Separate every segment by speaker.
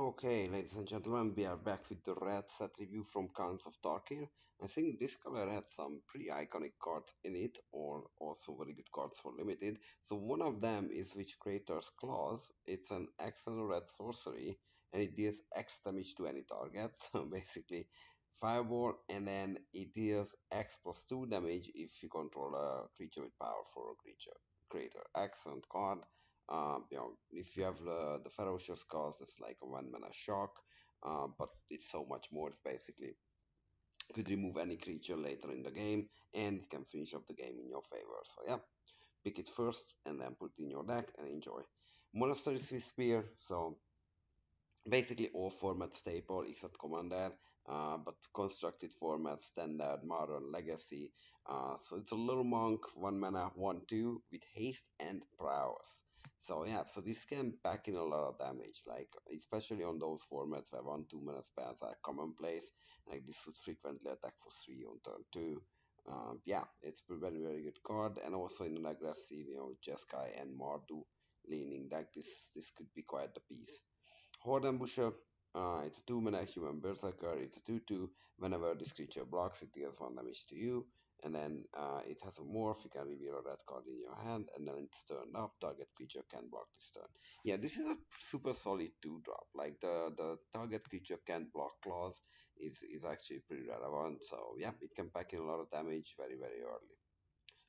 Speaker 1: Okay, ladies and gentlemen, we are back with the red set review from Khans of Tarkir. I think this color had some pretty iconic cards in it, or also very good cards for limited. So one of them is Witch Creator's Claws. It's an excellent red sorcery, and it deals X damage to any target. So basically, Fireball, and then it deals X plus 2 damage if you control a creature with power for a creature creator. Excellent card. If you have the ferocious cause, it's like a one mana shock, but it's so much more. It's basically could remove any creature later in the game, and it can finish up the game in your favor. So yeah, pick it first and then put it in your deck and enjoy. Monastery Swiss Spear. So basically all format staple except Commander, but constructed format, Standard, Modern, Legacy. So it's a little monk, 1 mana, 1/2 with haste and prowess. So yeah, so this can pack in a lot of damage, like especially on those formats where 1/2 mana spells are commonplace. Like this would frequently attack for 3 on turn 2. Yeah, it's a very good card, and also in an aggressive, Jeskai and Mardu leaning deck, this could be quite the piece. Horde Ambusher, it's a 2 mana human berserker, it's a 2/2. Whenever this creature blocks, it deals 1 damage to you. And then it has a morph, you can reveal a red card in your hand, and then it's turned up, target creature can block this turn. Yeah, this is a super solid 2 drop. Like the target creature can block clause is actually pretty relevant. So yeah, it can pack in a lot of damage very early.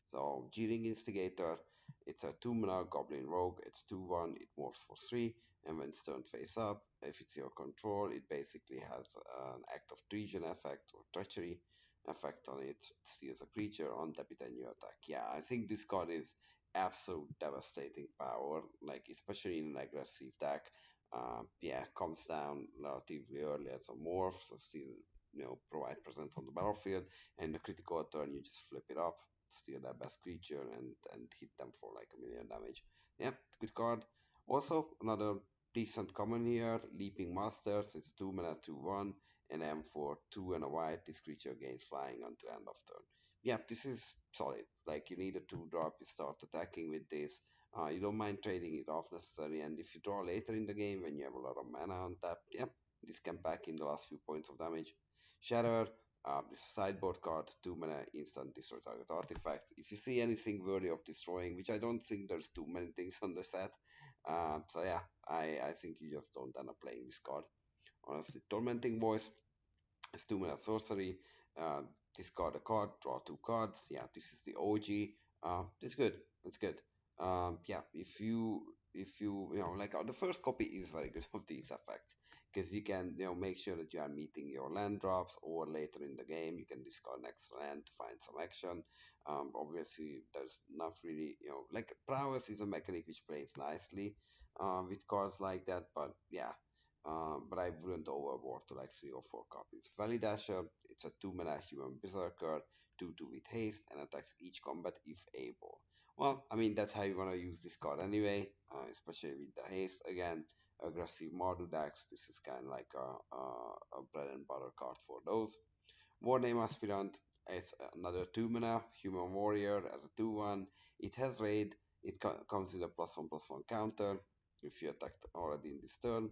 Speaker 1: So Jeering Instigator, it's a 2 mana Goblin Rogue, it's 2/1, it morphs for 3, and when it's turned face up, if it's your control, it basically has an Act of Treason effect or Treachery effect on it, steals a creature, untap it and you attack. Yeah, I think this card is absolute devastating power, like especially in an aggressive deck. Yeah, comes down relatively early as a morph, so still provide presence on the battlefield, and the critical turn you just flip it up, steal their best creature, and hit them for like a million damage. Yeah, good card. Also, another decent common here, Leaping Masters. It's a 2 mana 2/1, and M for 2 and a white. This creature gains flying until end of turn. Yeah, this is solid. Like you need a 2 drop, you start attacking with this. You don't mind trading it off necessarily, and if you draw later in the game when you have a lot of mana on tap, yeah, this can pack in the last few points of damage. Shatter, this sideboard card, 2 mana, instant destroy target artifact. If you see anything worthy of destroying, which I don't think there's too many things on the set, so yeah, I think you just don't end up playing this card. Honestly, Tormenting Voice is 2 mana sorcery. Uh, discard a card, draw 2 cards. Yeah, this is the OG. It's good. It's good. Yeah, if you like the first copy is very good of these effects because you can make sure that you are meeting your land drops, or later in the game you can discard next land to find some action. Obviously, there's not really like prowess is a mechanic which plays nicely with cards like that, but yeah, but I wouldn't overboard to like 3 or 4 copies. Valley Dasher, it's a 2 mana human berserker, 2/2 with haste, and attacks each combat if able. Well, I mean, that's how you want to use this card anyway, especially with the haste. Again, aggressive Mardu decks, this is kind of like a bread and butter card for those. Warname Aspirant, it's another 2 mana human warrior as a 2/1. It has raid, it comes with a +1/+1 counter if you attacked already in this turn,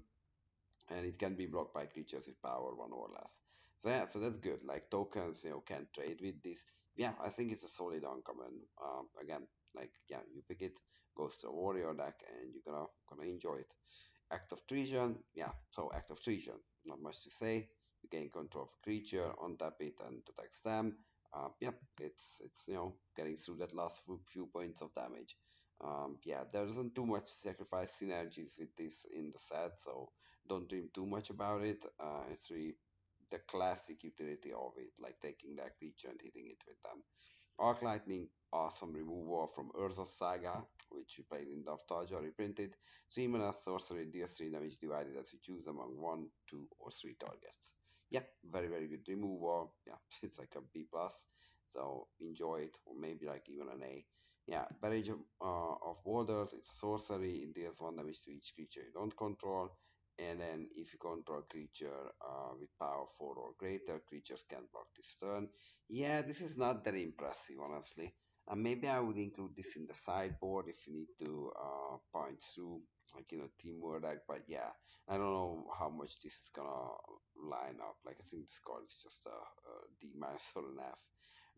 Speaker 1: and it can be blocked by creatures with power 1 or less. So yeah, so that's good. Like tokens, can trade with this. Yeah, I think it's a solid uncommon. Again, like yeah, you pick it, goes to a warrior deck, and you're gonna enjoy it. Act of Treason, yeah. So Act of Treason, not much to say. You gain control of a creature, untap it, and attacks them. Yep, it's getting through that last few points of damage. Yeah, there isn't too much sacrifice synergies with this in the set, so don't dream too much about it. It's really the classic utility of it, like taking that creature and hitting it with them. Arc Lightning, awesome removal from Urza's Saga, which we played in Daftarja reprinted. 3 mana sorcery, deals 3 damage divided as you choose among 1, 2, or 3 targets. Yeah, very good removal. Yeah, it's like a B plus. So enjoy it, or maybe like even an A. Yeah, Barrage of Boulders, it's a sorcery, it deals 1 damage to each creature you don't control. And then if you control a creature with power 4 or greater, creatures can block this turn. Yeah, this is not that impressive, honestly. And maybe I would include this in the sideboard if you need to point through, like, teamwork deck. But yeah, I don't know how much this is gonna line up. Like, I think this card is just a D minus or an F.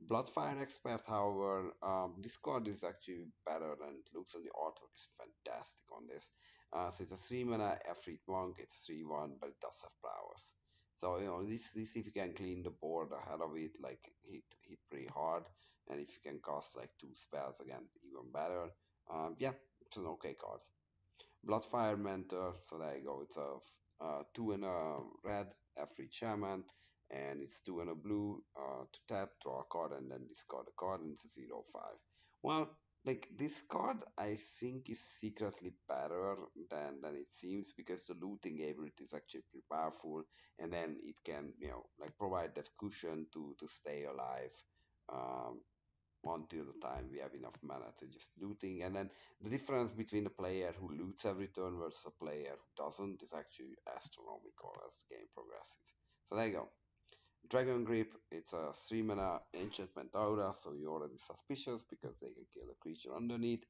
Speaker 1: Bloodfire Expert, however, this card is actually better than it looks, and the artwork is fantastic on this. So it's a 3 mana Efreet Monk, it's 3/1, but it does have prowess. So, this if you can clean the board ahead of it, like hit pretty hard, and if you can cast like two spells again, even better. Yeah, it's an okay card. Bloodfire Mentor, so there you go. It's a two and a red, every shaman, and it's two and a blue to tap, draw a card, and then discard a card, and it's a 0/5. Well, like this card, I think is secretly better than it seems because the looting ability is actually pretty powerful, and then it can like provide that cushion to stay alive. Um, until the time we have enough mana to just looting. And then the difference between a player who loots every turn versus a player who doesn't is actually astronomical as the game progresses. So there you go. Dragon Grip, it's a 3 mana enchantment aura, so you're already suspicious because they can kill a creature underneath.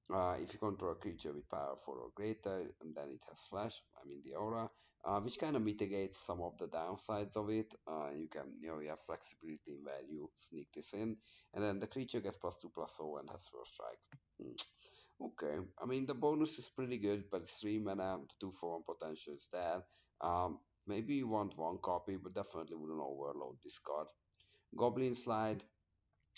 Speaker 1: If you control a creature with power 4 or greater, and then it has flash, I mean the aura, which kind of mitigates some of the downsides of it. You have flexibility in where you sneak this in, and then the creature gets +2/+0 and has first strike. Okay, I mean the bonus is pretty good, but it's 3 mana, the 2/1 potential is there. Maybe you want one copy, but definitely wouldn't overload this card. Goblin Slide,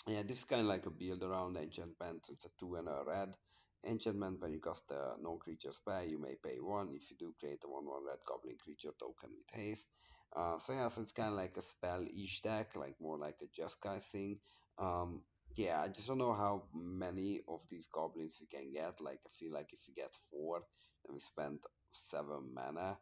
Speaker 1: yeah, this is kind of like a build around enchantment. It's a two and a red enchantment. When you cast a non-creature spell, you may pay one. If you do, create a 1/1 red goblin creature token with haste. So yeah, so it's kind of like a spell-ish deck, like more like a Jeskai thing. Um, yeah, I just don't know how many of these goblins we can get. Like, I feel like if we get four, then we spend 7 mana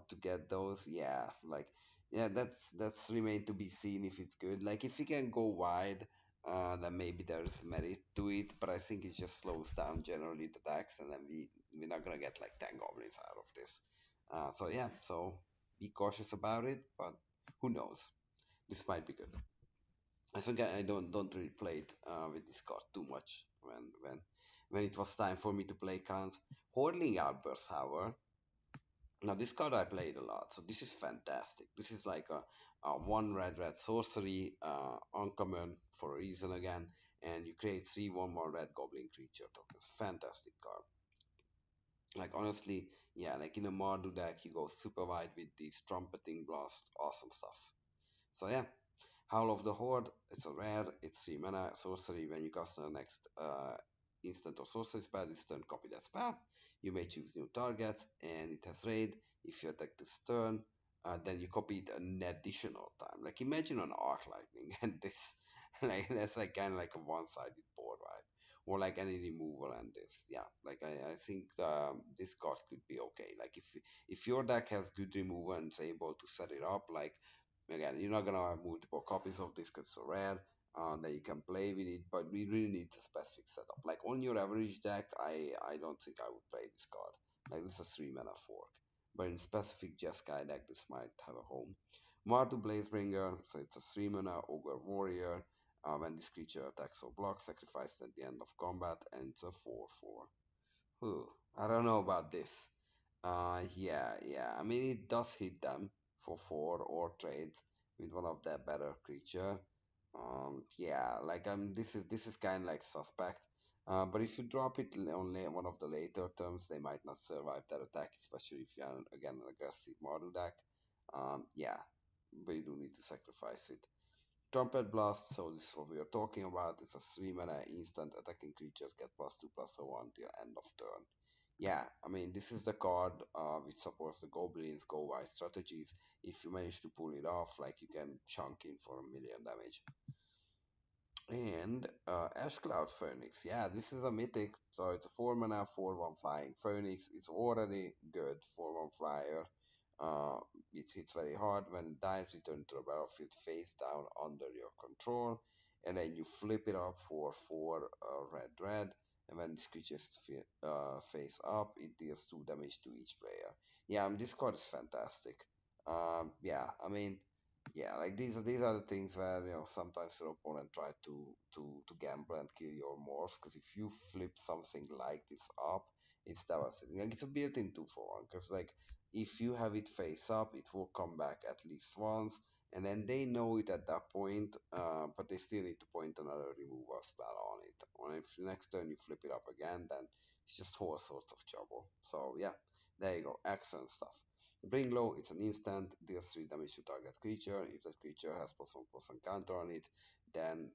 Speaker 1: to get those. Yeah, like yeah, that's remain to be seen if it's good. Like if we can go wide, then maybe there's merit to it. But I think it just slows down generally the decks, and then we're not gonna get like 10 goblins out of this. So yeah, so be cautious about it. But who knows? This might be good. I think I don't really play it with this card too much when it was time for me to play Khans. Hordling Outburst, however, now this card I played a lot, so this is fantastic. This is like a one red sorcery, uncommon for a reason again, and you create 3/1 red goblin creature tokens. Fantastic card. Like honestly, yeah, like in a Mardu deck, you go super wide with these trumpeting blast, awesome stuff. So yeah, Howl of the Horde, it's a rare, it's 3 mana sorcery. When you cast the next instant or sorcery spell, this turn copy that spell. You may choose new targets, and it has raid. If you attack this turn, then you copy it an additional time. Like imagine an arc lightning, and this, like that's like kind of like a one-sided board, right? Or like any removal and this, yeah. Like I think this card could be okay. Like if your deck has good removal and is able to set it up, like again, you're not gonna have multiple copies of this because it's so rare. That you can play with it, but we really need a specific setup. Like on your average deck, I don't think I would play this card. Like this is a 3 mana fork, but in specific Jeskai deck, this might have a home. Mardu Blazebringer, so it's a 3 mana ogre warrior. When this creature attacks or blocks, sacrifice at the end of combat, and it's a 4/4. Whew, I don't know about this. Yeah. I mean, it does hit them for four or trades with one of their better creature. Yeah, like this is kind of like suspect. But if you drop it on one of the later terms, they might not survive that attack, especially if you're again an aggressive model deck. Yeah, but you do need to sacrifice it. Trumpet Blast, so this is what we are talking about. It's a 3 mana instant attacking creatures get +2/+1 till end of turn. Yeah, I mean, this is the card which supports the goblins go wide strategies. If you manage to pull it off, like you can chunk in for 1 million damage. And Ash Cloud Phoenix. Yeah, this is a mythic. So it's a 4 mana, 4/1 flying. Phoenix is already good. 4/1 flyer. Uh, it hits very hard. When it dies, return to the battlefield face down under your control. And then you flip it up for 4 red. And when this creature is face up, it deals 2 damage to each player. Yeah, this card is fantastic. Yeah, I mean, Yeah, like these are the things where sometimes your opponent try to gamble and kill your morphs, because if you flip something like this up, it's devastating. Like it's a built-in 2-for-1, because like if you have it face up, it will come back at least once, and then they know it at that point, but they still need to point another removal spell on it. Or if next turn you flip it up again, then it's just all sorts of trouble. So yeah, there you go, excellent stuff. Bring low, it's an instant, deals 3 damage to target creature. If that creature has +1/+1 counter on it, then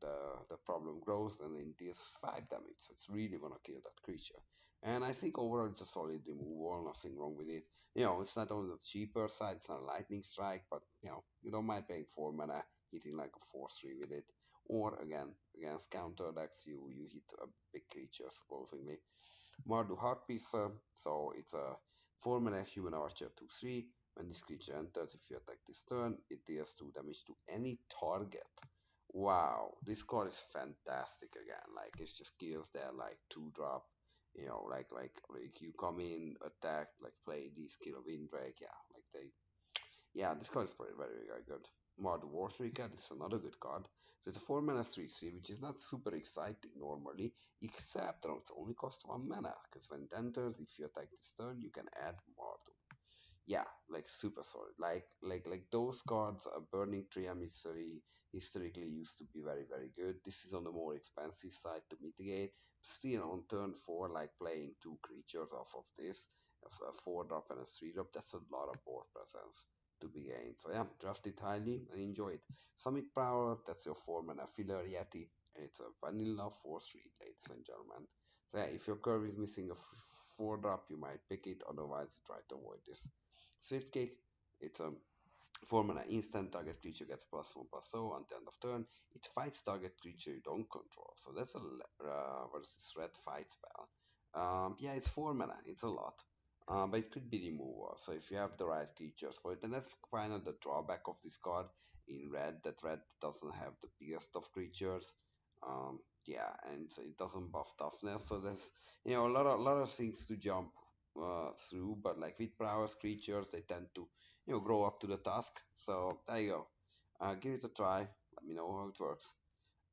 Speaker 1: the problem grows and it deals 5 damage. So it's really gonna kill that creature. And I think overall it's a solid removal, nothing wrong with it. It's not on the cheaper side, it's not a lightning strike, but you don't mind paying 4 mana, hitting like a 4/3 with it. Or again, against counter decks, you hit a big creature supposedly. Mardu Heartpiecer, so it's a 4 mana human archer 2/3. When this creature enters, if you attack this turn, it deals 2 damage to any target. Wow, this card is fantastic again. Like it just kills their like 2-drop. Like you come in, attack, like play this kill a Windbreak, yeah, like they yeah, this card is very, very, very good. Mod War Shrika, this is another good card. So it's a 4 mana 3/3, which is not super exciting normally, except that it only costs 1 mana, because when it enters, if you attack this turn, you can add Mardu. Yeah, like super solid. Like those cards, Burning Tree Emissary historically used to be very, very good. This is on the more expensive side to mitigate. Still on turn 4, like playing 2 creatures off of this, a 4-drop and a 3-drop, that's a lot of board presence to be gained. So yeah, draft it highly and enjoy it. Summit Power, that's your 4 mana filler Yeti. It's a vanilla 4/3, ladies and gentlemen. So yeah, if your curve is missing a 4-drop, you might pick it, otherwise try to avoid this. Swift Kick, it's a 4 mana instant, target creature gets +1/+0 on the end of turn. It fights target creature you don't control. So that's a versus red fight spell. Yeah, it's 4 mana, it's a lot. But it could be removal. So if you have the right creatures for it, and that's kind of the drawback of this card in red, that red doesn't have the biggest of creatures. Yeah, and so it doesn't buff toughness. So there's a lot of things to jump through. But like with prowess creatures, they tend to grow up to the task. So there you go. Give it a try. Let me know how it works.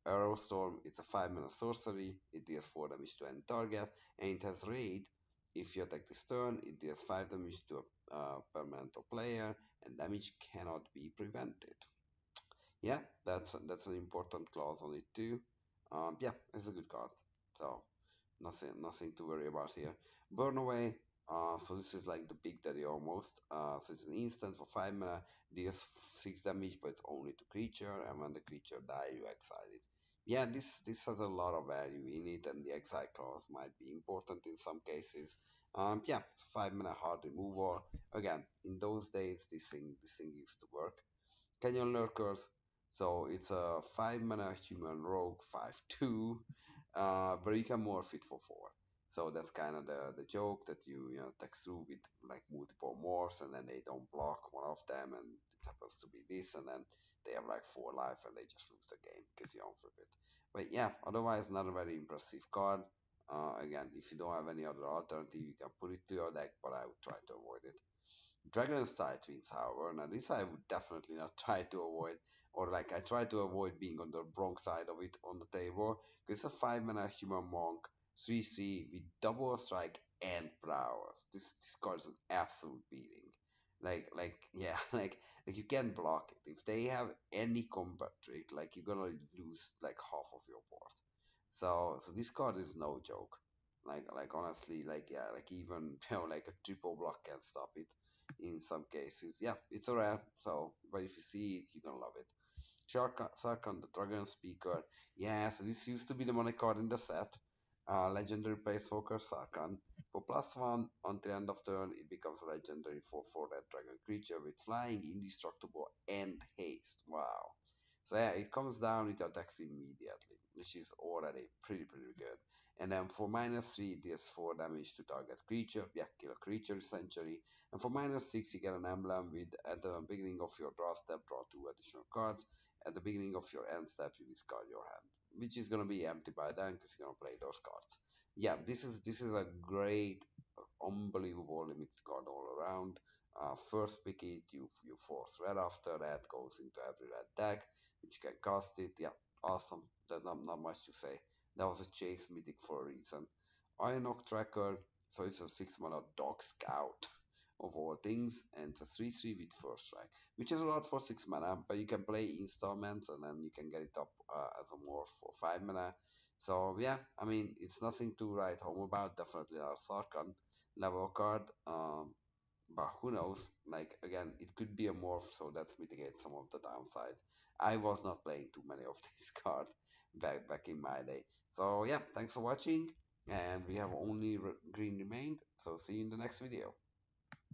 Speaker 1: Arrow Storm, it's a 5 mana sorcery. It deals 4 damage to any target, and it has Raid. If you attack this turn, it deals 5 damage to a permanent or player, and damage cannot be prevented. Yeah, that's an important clause on it too. Yeah, it's a good card. So nothing to worry about here. Burn away. So this is like the big daddy almost. So it's an instant for 5 mana, deals 6 damage, but it's only to creature, and when the creature die, you exile it. Yeah, this has a lot of value in it, and the exile clause might be important in some cases. Yeah, it's 5 mana hard removal. Again, in those days, this thing used to work. Canyon Lurkers. So it's a 5 mana human rogue 5/2, but you can morph it for 4. So that's kind of the joke that you text through with like multiple morphs, and then they don't block one of them, and it happens to be this, and then they have like 4 life and they just lose the game because you unflip it. But yeah, otherwise not a very impressive card. Again, if you don't have any other alternative, you can put it to your deck, but I would try to avoid it. Dragon's Twins, however, now this I would definitely not try to avoid, or like I try to avoid being on the wrong side of it on the table, because it's a 5 mana human monk, 3/3 with double strike and prowess. This card is an absolute beating. Like yeah, like you can block it. If they have any combat trick, like you're gonna lose like half of your board. So this card is no joke. Like honestly, like yeah, like even like a triple block can stop it in some cases. Yeah, it's a rare. So but if you see it, you're gonna love it. Sarkhan, the Dragon Speaker. Yeah, so this used to be the money card in the set. Legendary Planeswalker Sarkhan. For +1, until end of turn, it becomes a legendary 4/4 red dragon creature with flying, indestructible, and haste. Wow. So yeah, it comes down, it attacks immediately, which is already pretty good. And then for -3, it deals 4 damage to target creature. Yeah, kill a creature essentially. And for -6, you get an emblem with at the beginning of your draw step, draw 2 additional cards. At the beginning of your end step, you discard your hand, which is gonna be empty by then because you're gonna play those cards. Yeah, this is a great, unbelievable limited card all around. first pick it, you force red after that, goes into every red deck, which can cast it. Yeah, awesome. There's not much to say. That was a chase mythic for a reason. Iron Oak Tracker, so it's a 6 mana dog scout of all things, and it's a 3/3 with first strike, which is a lot for 6 mana, but you can play installments and then you can get it up as a morph for 5 mana. So yeah, I mean, it's nothing to write home about. Definitely not a Sarkhan level card. But who knows? Like again, it could be a morph, so that mitigates some of the downside. I was not playing too many of these cards back in my day. So yeah, thanks for watching, and we have only green remained. So see you in the next video.